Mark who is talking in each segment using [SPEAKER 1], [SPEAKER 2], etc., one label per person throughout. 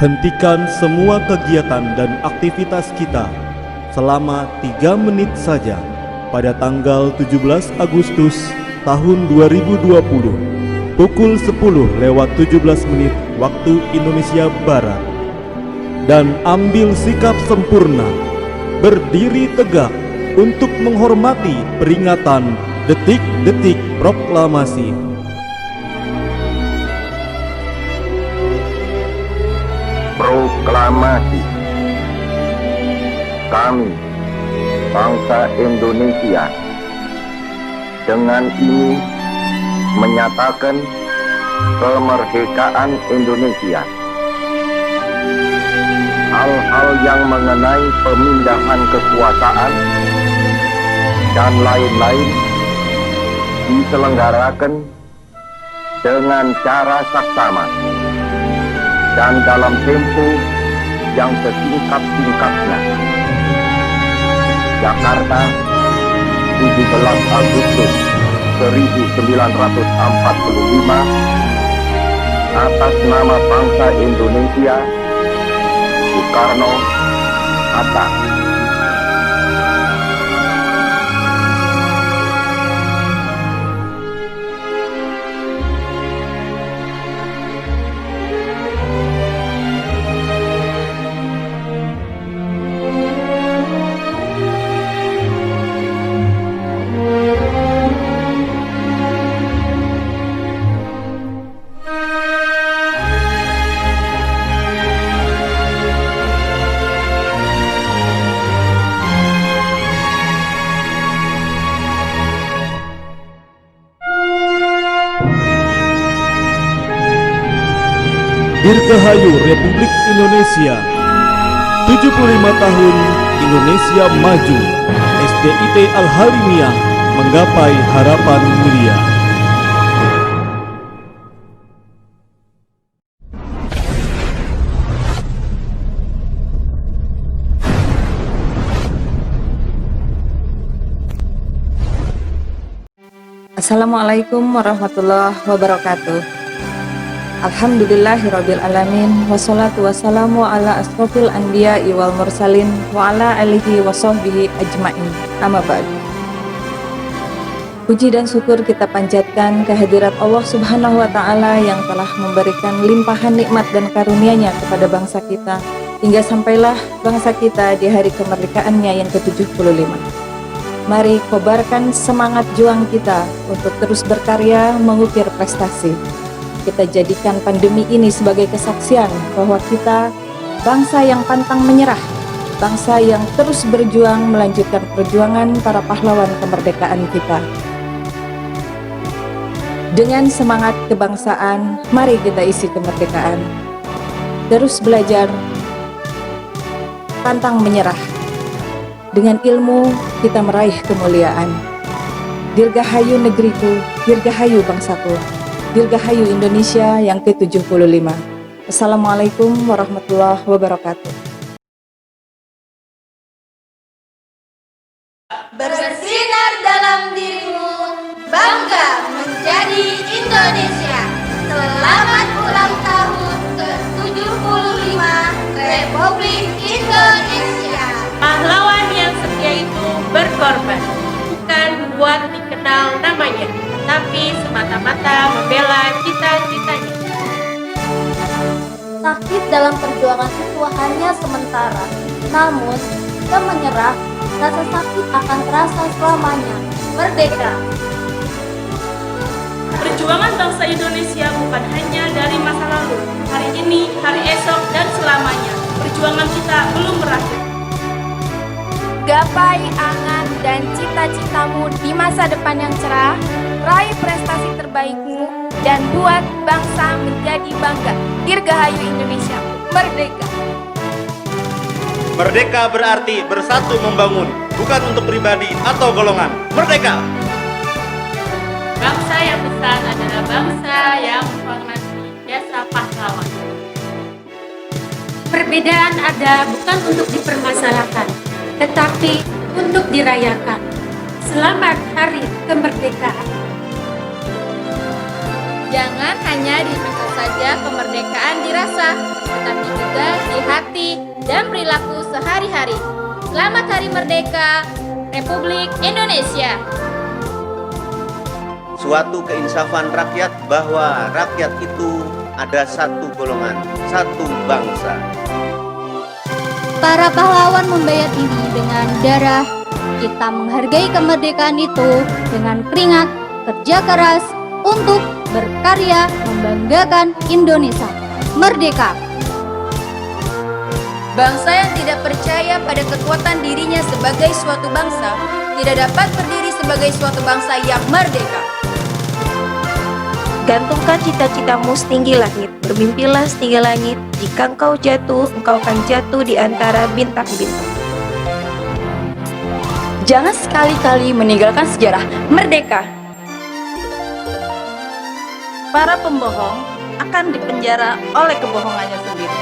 [SPEAKER 1] Hentikan semua kegiatan dan aktivitas kita selama 3 menit saja pada tanggal 17 Agustus tahun 2020 pukul 10:17 waktu Indonesia Barat. Dan ambil sikap sempurna, berdiri tegak untuk menghormati peringatan detik-detik proklamasi.
[SPEAKER 2] Proklamasi. Kami, bangsa Indonesia, dengan ini menyatakan kemerdekaan Indonesia. Hal-hal yang mengenai pemindahan kekuasaan dan lain-lain diselenggarakan dengan cara saksama dan dalam tempo yang sesingkat-singkatnya. Jakarta, 17 Agustus 1945, atas nama bangsa Indonesia, Soekarno, Hatta.
[SPEAKER 1] Dirgahayu Republik Indonesia. 75 tahun Indonesia maju. SDIT Al-Halimiyah menggapai harapan mulia.
[SPEAKER 3] Assalamualaikum warahmatullahi wabarakatuh. Alhamdulillahirabbil alamin, wassalatu wassalamu ala asrofil anbiya'i wal mursalin wa ala alihi wa sahbihi ajmain. Amma ba'du. Puji dan syukur kita panjatkan kehadirat Allah Subhanahu wa taala yang telah memberikan limpahan nikmat dan karunia-Nya kepada bangsa kita hingga sampailah bangsa kita di hari kemerdekaannya yang ke-75. Mari kobarkan semangat juang kita untuk terus berkarya mengukir prestasi. Kita jadikan pandemi ini sebagai kesaksian bahwa kita bangsa yang pantang menyerah, bangsa yang terus berjuang melanjutkan perjuangan para pahlawan kemerdekaan kita. Dengan semangat kebangsaan, mari kita isi kemerdekaan. Terus belajar, pantang menyerah. Dengan ilmu kita meraih kemuliaan. Dirgahayu negeriku, dirgahayu bangsaku. Dirgahayu Indonesia yang ke-75. Assalamualaikum warahmatullahi wabarakatuh.
[SPEAKER 4] Bersinar dalam dirimu, bangga menjadi Indonesia. Selamat ulang tahun ke-75 Republik Indonesia.
[SPEAKER 5] Pahlawan yang setia itu berkorban, bukan buat dikenal namanya, tapi semata-mata membela cita-citanya.
[SPEAKER 4] Sakit dalam perjuangan itu hanya sementara, namun jika menyerah, rasa sakit akan terasa selamanya. Merdeka!
[SPEAKER 5] Perjuangan bangsa Indonesia bukan hanya dari masa lalu, hari ini, hari esok, dan selamanya. Perjuangan kita belum berakhir.
[SPEAKER 6] Gapai angan dan cita-citamu di masa depan yang cerah, raih prestasi terbaikmu, dan buat bangsa menjadi bangga. Dirgahayu Indonesia, merdeka!
[SPEAKER 7] Merdeka berarti bersatu membangun, bukan untuk pribadi atau golongan. Merdeka!
[SPEAKER 5] Bangsa yang besar adalah bangsa yang menghormati jasa pahlawan. Perbedaan ada bukan untuk dipermasalahkan, tetapi untuk dirayakan. Selamat Hari Kemerdekaan.
[SPEAKER 6] Jangan hanya dimaksud saja kemerdekaan dirasa,
[SPEAKER 8] tapi juga di hati dan perilaku sehari-hari. Selamat Hari Merdeka Republik Indonesia.
[SPEAKER 7] Suatu keinsafan rakyat bahwa rakyat itu ada satu golongan, satu bangsa.
[SPEAKER 4] Para pahlawan membayar ini dengan darah. Kita menghargai kemerdekaan itu dengan keringat, kerja keras untuk berkarya membanggakan Indonesia merdeka.
[SPEAKER 6] Bangsa yang tidak percaya pada kekuatan dirinya sebagai suatu bangsa tidak dapat berdiri sebagai suatu bangsa yang merdeka.
[SPEAKER 9] Gantungkan cita-citamu setinggi langit, bermimpilah setinggi langit. Jika engkau jatuh, engkau akan jatuh di antara bintang-bintang.
[SPEAKER 3] Jangan sekali-kali meninggalkan sejarah merdeka.
[SPEAKER 10] Para pembohong akan dipenjara oleh kebohongannya sendiri.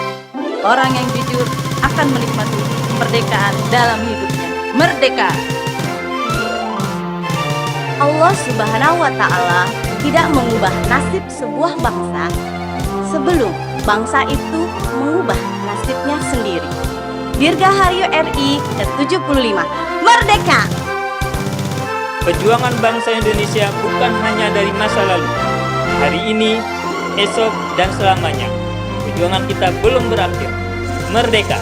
[SPEAKER 10] Orang yang jujur akan menikmati kemerdekaan dalam hidupnya. Merdeka!
[SPEAKER 11] Allah Subhanahu wa Ta'ala tidak mengubah nasib sebuah bangsa sebelum bangsa itu mengubah nasibnya sendiri. Dirgahayu RI ke-75 Merdeka!
[SPEAKER 12] Perjuangan bangsa Indonesia bukan hanya dari masa lalu, hari ini, esok, dan selamanya. Perjuangan kita belum berakhir. Merdeka!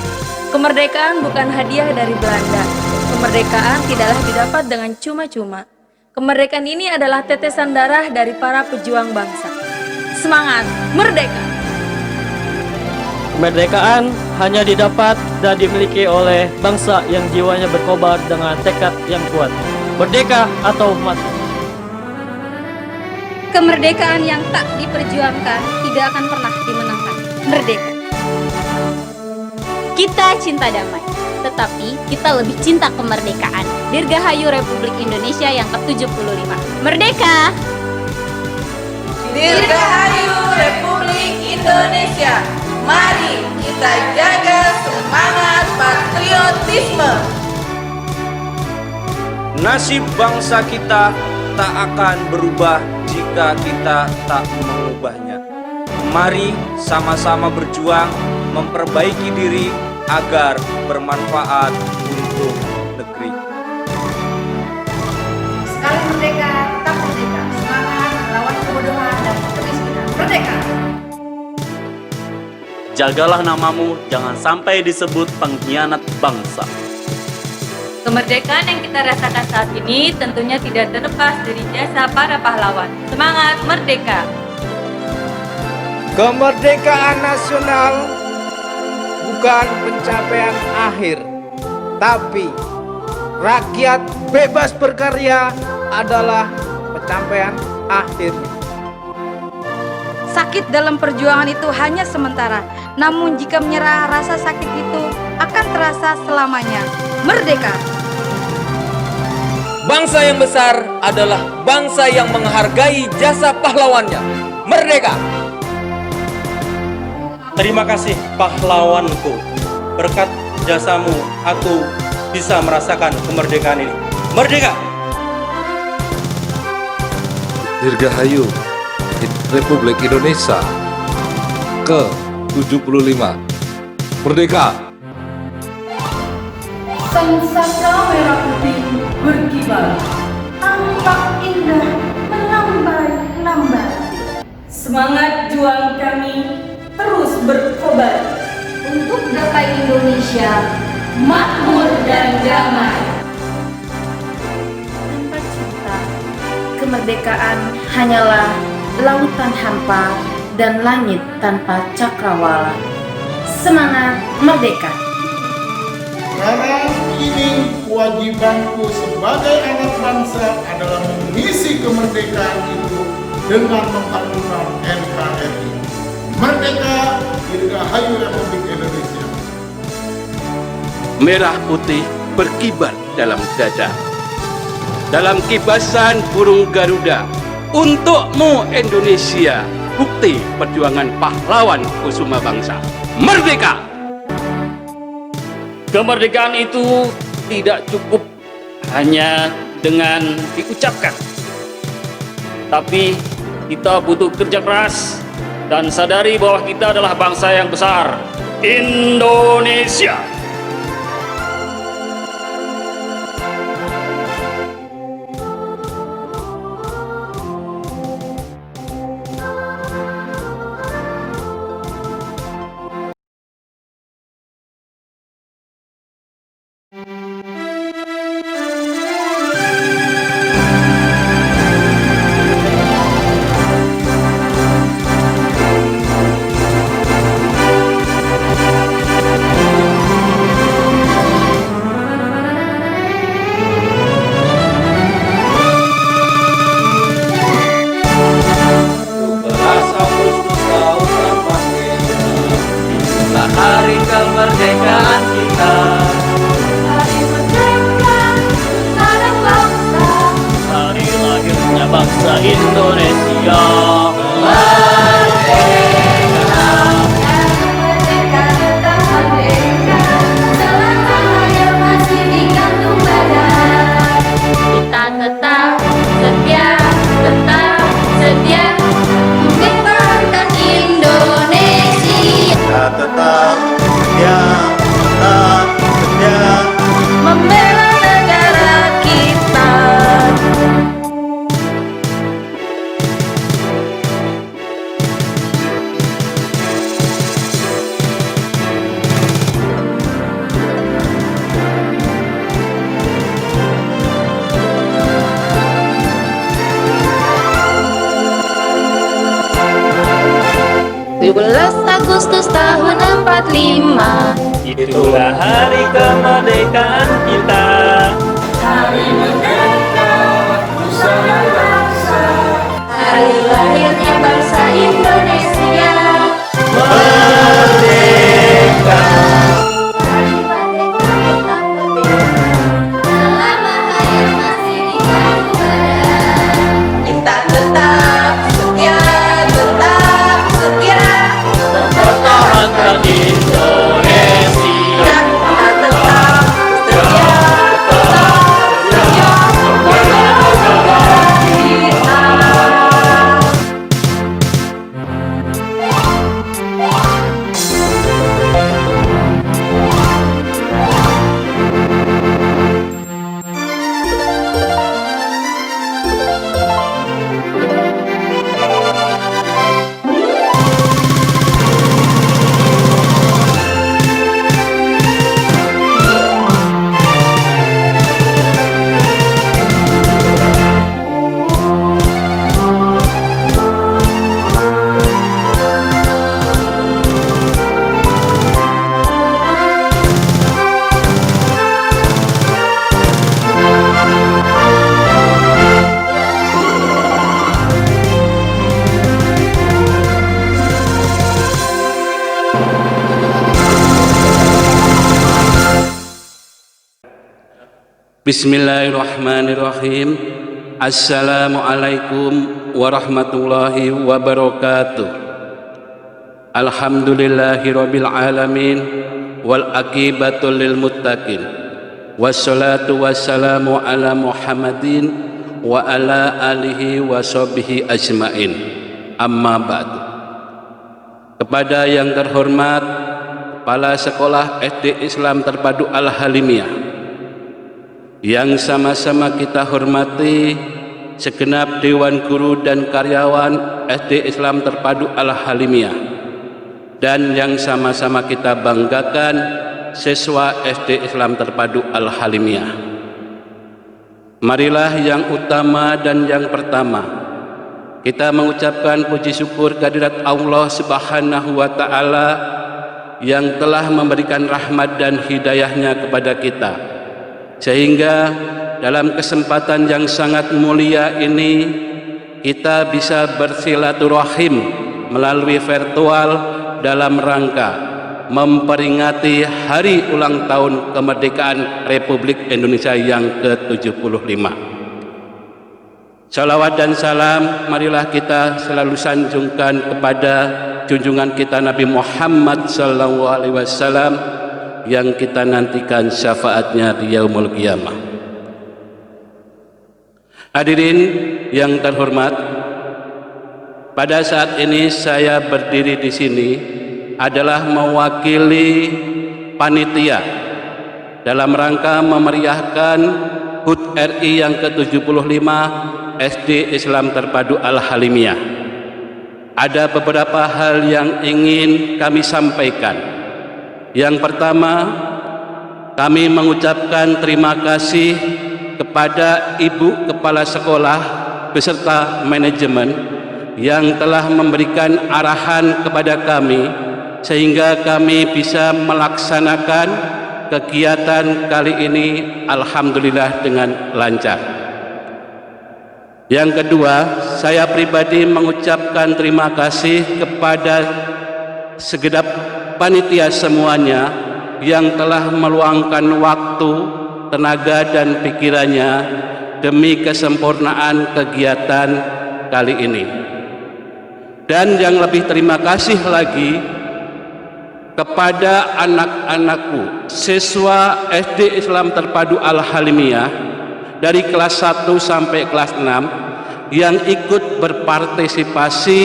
[SPEAKER 3] Kemerdekaan bukan hadiah dari Belanda. Kemerdekaan tidaklah didapat dengan cuma-cuma. Kemerdekaan ini adalah tetesan darah dari para pejuang bangsa. Semangat merdeka!
[SPEAKER 13] Kemerdekaan hanya didapat dan dimiliki oleh bangsa yang jiwanya berkobar dengan tekad yang kuat. Merdeka atau mati.
[SPEAKER 4] Kemerdekaan yang tak diperjuangkan tidak akan pernah dimenangkan. Merdeka!
[SPEAKER 11] Kita cinta damai, tetapi kita lebih cinta kemerdekaan. Dirgahayu Republik Indonesia yang ke-75 Merdeka!
[SPEAKER 6] Dirgahayu Republik Indonesia. Mari kita jaga semangat patriotisme.
[SPEAKER 14] Nasib bangsa kita tak akan berubah jika kita tak mengubahnya. Mari sama-sama berjuang memperbaiki diri agar bermanfaat untuk negeri.
[SPEAKER 6] Sekali merdeka, tetap merdeka. Semangat melawan kebodohan dan kemiskinan. Merdeka!
[SPEAKER 15] Jagalah namamu, jangan sampai disebut pengkhianat bangsa.
[SPEAKER 3] Kemerdekaan yang kita rasakan saat ini tentunya tidak terlepas dari jasa para pahlawan. Semangat merdeka!
[SPEAKER 16] Kemerdekaan nasional bukan pencapaian akhir, tapi rakyat bebas berkarya adalah pencapaian akhir.
[SPEAKER 6] Sakit dalam perjuangan itu hanya sementara, namun jika menyerah, rasa sakit itu akan terasa selamanya. Merdeka!
[SPEAKER 17] Bangsa yang besar adalah bangsa yang menghargai jasa pahlawannya. Merdeka!
[SPEAKER 7] Terima kasih pahlawanku. Berkat jasamu, aku bisa merasakan kemerdekaan ini. Merdeka!
[SPEAKER 18] Dirgahayu Republik Indonesia ke-75 Merdeka!
[SPEAKER 6] Sangsaka merah putih berkibar, tampak indah melambai-lambai. Semangat juang kami terus berkobar untuk gapai Indonesia makmur dan damai.
[SPEAKER 9] Tanpa cinta, kemerdekaan hanyalah lautan hampa dan langit tanpa cakrawala. Semangat merdeka!
[SPEAKER 19] Sekarang ini kewajibanku sebagai anak bangsa adalah mengisi kemerdekaan itu dengan mengharumkan NKRI. Merdeka! Dirgahayu Republik Indonesia.
[SPEAKER 15] Merah putih berkibar dalam dada. Dalam kibasan burung Garuda, untukmu Indonesia, bukti perjuangan pahlawan kusuma bangsa. Merdeka!
[SPEAKER 12] Kemerdekaan itu tidak cukup hanya dengan diucapkan, tapi kita butuh kerja keras dan sadari bahwa kita adalah bangsa yang besar. Indonesia.
[SPEAKER 17] Hari kemerdekaan kita,
[SPEAKER 8] Hari merdeka, anak bangsa,
[SPEAKER 13] hari lahirnya bangsa Indonesia.
[SPEAKER 8] merdeka tetap merdeka, selama hayat masih digantung badan. Kita tetap setia mempertahankan Indonesia.
[SPEAKER 7] Kita tetap setia
[SPEAKER 9] membela negara kita.
[SPEAKER 8] Agustus tahun 45.
[SPEAKER 12] Itulah hari kemerdekaan kita.
[SPEAKER 8] Hari merdeka, Nusantara bangsa. Hari lahirnya bangsa Indonesia.
[SPEAKER 7] merdeka.
[SPEAKER 8] Hari merdeka tetap merdeka, selama hayat masih diganggu badan.
[SPEAKER 9] Kita tetap setia
[SPEAKER 13] Mempertahankan Indonesia.
[SPEAKER 9] kita tetap setia
[SPEAKER 15] Bismillahirrahmanirrahim. Assalamualaikum warahmatullahi wabarakatuh. Alhamdulillahirabbil alamin wal aqibatu lil muttaqin. Wassalatu wassalamu ala Muhammadin wa ala alihi wa sahbihi ajmain. Amma ba'du. Kepada yang terhormat Kepala Sekolah SD Islam Terpadu Al-Halimiyah, yang sama-sama kita hormati segenap Dewan Guru dan Karyawan SD Islam Terpadu Al-Halimiyah, dan yang sama-sama kita banggakan siswa SD Islam Terpadu Al-Halimiyah. Marilah yang utama dan yang pertama kita mengucapkan puji syukur kehadirat Allah Subhanahu wa Ta'ala yang telah memberikan rahmat dan hidayahnya kepada kita, sehingga dalam kesempatan yang sangat mulia ini kita bisa bersilaturahim melalui virtual dalam rangka memperingati hari ulang tahun kemerdekaan Republik Indonesia yang ke-75. Salawat dan salam marilah kita selalu sanjungkan kepada junjungan kita Nabi Muhammad SAW yang kita nantikan syafaatnya di yaumul qiyamah. Hadirin yang terhormat, pada saat ini saya berdiri di sini adalah mewakili panitia dalam rangka memeriahkan HUT RI yang ke-75 SD Islam Terpadu Al-Halimiyah. Ada beberapa hal yang ingin kami sampaikan. Yang pertama, kami mengucapkan terima kasih kepada Ibu Kepala Sekolah beserta manajemen yang telah memberikan arahan kepada kami sehingga kami bisa melaksanakan kegiatan kali ini alhamdulillah dengan lancar. Yang kedua, saya pribadi mengucapkan terima kasih kepada segenap panitia semuanya yang telah meluangkan waktu, tenaga dan pikirannya demi kesempurnaan kegiatan kali ini. Dan yang lebih terima kasih lagi kepada anak-anakku, siswa SD Islam Terpadu Al-Halimiyah dari kelas 1 sampai kelas 6 yang ikut berpartisipasi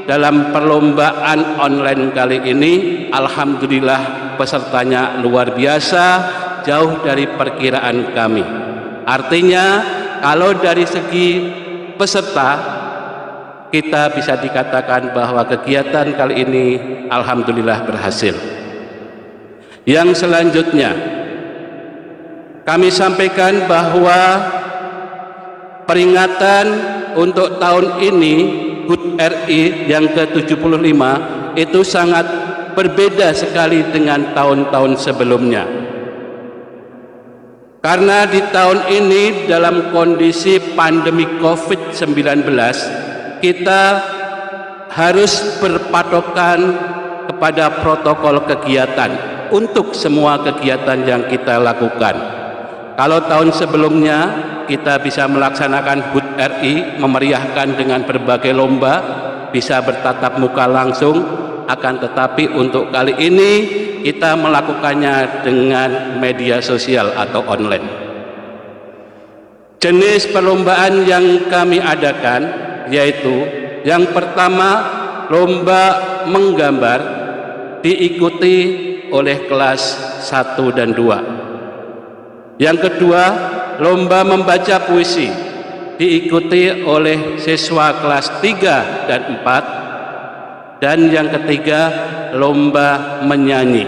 [SPEAKER 15] dalam perlombaan online kali ini. Alhamdulillah pesertanya luar biasa, jauh dari perkiraan kami. Artinya kalau dari segi peserta kita bisa dikatakan bahwa kegiatan kali ini alhamdulillah berhasil. Yang selanjutnya kami sampaikan bahwa peringatan untuk tahun ini HUT RI yang ke-75 itu sangat berbeda sekali dengan tahun-tahun sebelumnya. Karena di tahun ini dalam kondisi pandemi COVID-19 kita harus berpatokan kepada protokol kegiatan untuk semua kegiatan yang kita lakukan. Kalau tahun sebelumnya kita bisa melaksanakan HUT RI, memeriahkan dengan berbagai lomba, bisa bertatap muka langsung, akan tetapi untuk kali ini kita melakukannya dengan media sosial atau online. Jenis perlombaan yang kami adakan yaitu yang pertama lomba menggambar diikuti oleh kelas 1 dan 2. Yang kedua lomba membaca puisi diikuti oleh siswa kelas 3 dan 4. Dan yang ketiga lomba menyanyi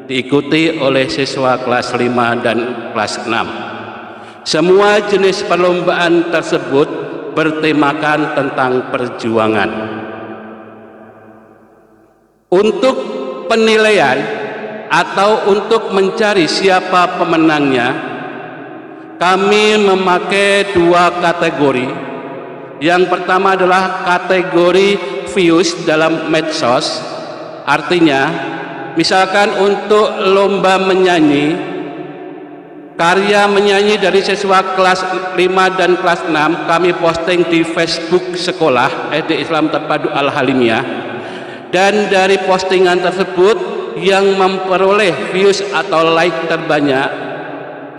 [SPEAKER 15] diikuti oleh siswa kelas 5 dan kelas 6. Semua jenis perlombaan tersebut bertemakan tentang perjuangan. Untuk penilaian atau untuk mencari siapa pemenangnya, kami memakai dua kategori. Yang pertama adalah kategori views dalam medsos. Artinya, misalkan untuk lomba menyanyi, karya menyanyi dari siswa kelas 5 dan kelas 6 kami posting di Facebook sekolah SD Islam Terpadu Al-Halimiyah, dan dari postingan tersebut yang memperoleh views atau like terbanyak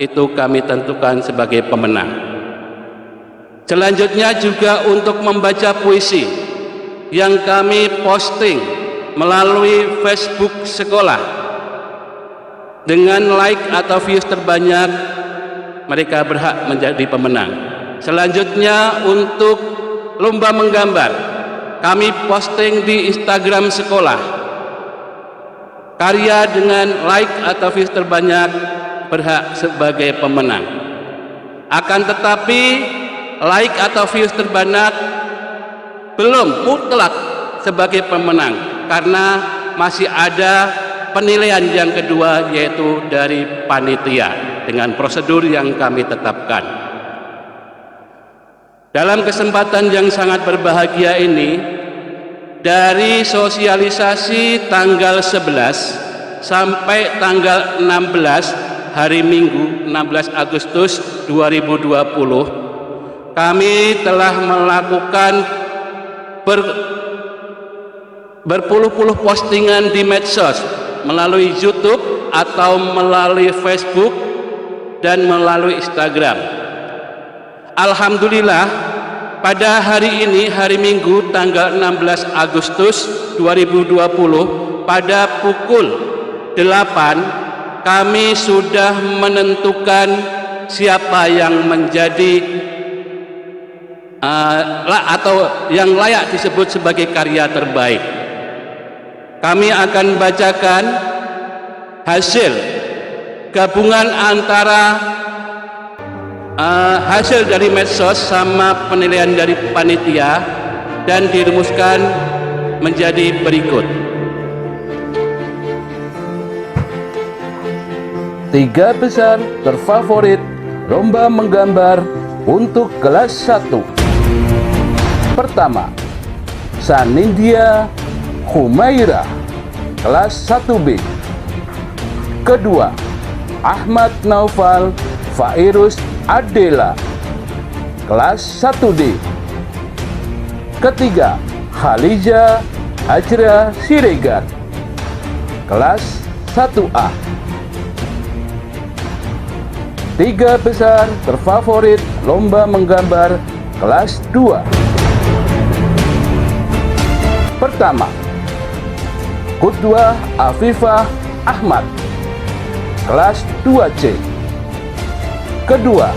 [SPEAKER 15] itu kami tentukan sebagai pemenang. Selanjutnya juga untuk membaca puisi yang kami posting melalui Facebook sekolah. Dengan like atau views terbanyak, mereka berhak menjadi pemenang. Selanjutnya untuk lomba menggambar, kami posting di Instagram sekolah. Karya dengan like atau views terbanyak berhak sebagai pemenang. Akan tetapi like atau views terbanyak belum mutlak sebagai pemenang, karena masih ada penilaian yang kedua, yaitu dari panitia dengan prosedur yang kami tetapkan. Dalam kesempatan yang sangat berbahagia ini, dari sosialisasi tanggal 11 sampai tanggal 16 hari Minggu 16 Agustus 2020, kami telah melakukan berpuluh-puluh postingan di medsos melalui YouTube atau melalui Facebook dan melalui Instagram. Alhamdulillah pada hari ini, hari Minggu tanggal 16 Agustus 2020 pada pukul 8 kami sudah menentukan siapa yang menjadi atau yang layak disebut sebagai karya terbaik. Kami akan bacakan hasil gabungan antara hasil dari medsos sama penilaian dari panitia dan dirumuskan menjadi berikut. 3 besar terfavorit lomba menggambar untuk kelas 1. Pertama, Sanindya Humaira, kelas 1B. Kedua, Ahmad Naufal Fairuz Adela, kelas 1D. Ketiga, Khaliza Ajra Siregar, kelas 1A. 3 besar terfavorit lomba menggambar kelas 2. Pertama, Qudwah Afifah Ahmad, kelas 2C. Kedua,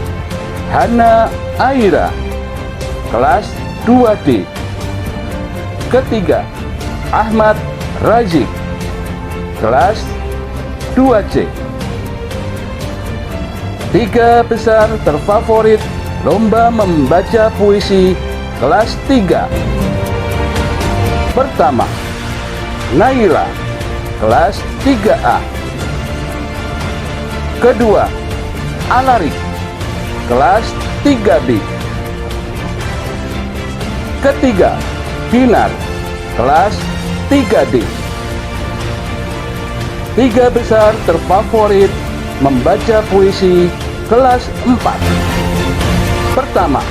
[SPEAKER 15] Hana Aira, kelas 2D. Ketiga, Ahmad Razik, kelas 2C. 3 besar terfavorit lomba membaca puisi kelas 3. Pertama, Naila, kelas 3A. Kedua, Alarik, kelas 3B. Ketiga, Dinar, kelas 3D. 3 besar terfavorit membaca puisi kelas 4. Pertama,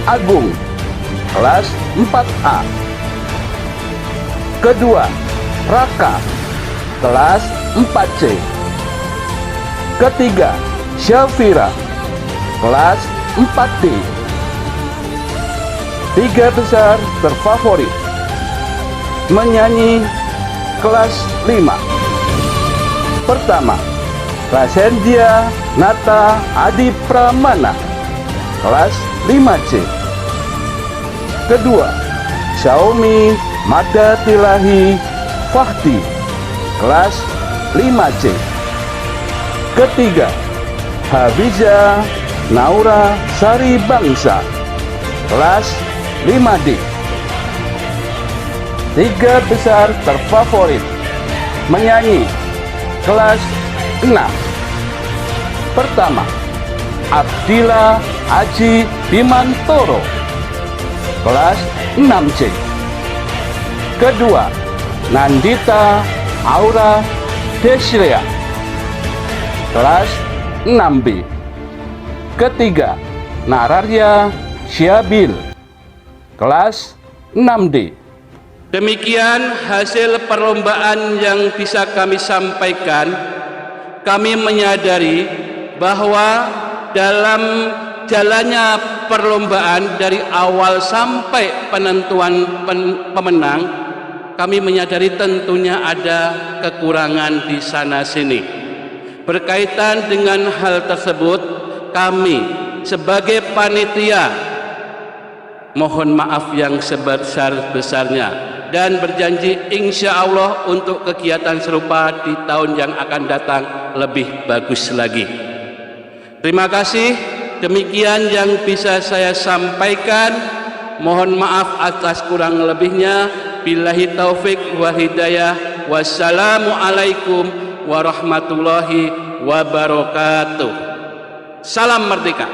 [SPEAKER 15] Agung, kelas 4A. Kedua, Raka, kelas 4C. Ketiga, Syafira, kelas 4D. 3 besar terfavorit menyanyi kelas 5. Pertama, Rasendia Nata Adi Pramana, kelas 5C. Kedua, Xiaomi Mada Tilahi Fahdi, kelas 5C. Ketiga, Habiza Naura Sari Bangsa, kelas 5D. 3 besar terfavorit menyanyi kelas 6. Pertama, Abdillah Aji Bimantoro, kelas 6C. Kedua, Nandita Aura Desria, kelas 6B. Ketiga, Nararya Syabil, kelas 6D. Demikian hasil perlombaan yang bisa kami sampaikan. Kami menyadari bahwa dalam jalannya perlombaan dari awal sampai penentuan pemenang, kami menyadari tentunya ada kekurangan di sana sini. Berkaitan dengan hal tersebut, kami sebagai panitia mohon maaf yang sebesar-besarnya dan berjanji insya Allah untuk kegiatan serupa di tahun yang akan datang lebih bagus lagi. Terima kasih, demikian yang bisa saya sampaikan. Mohon maaf atas kurang lebihnya. Billahi taufik wa hidayah. Wassalamualaikum warahmatullahi wabarakatuh. Salam merdeka.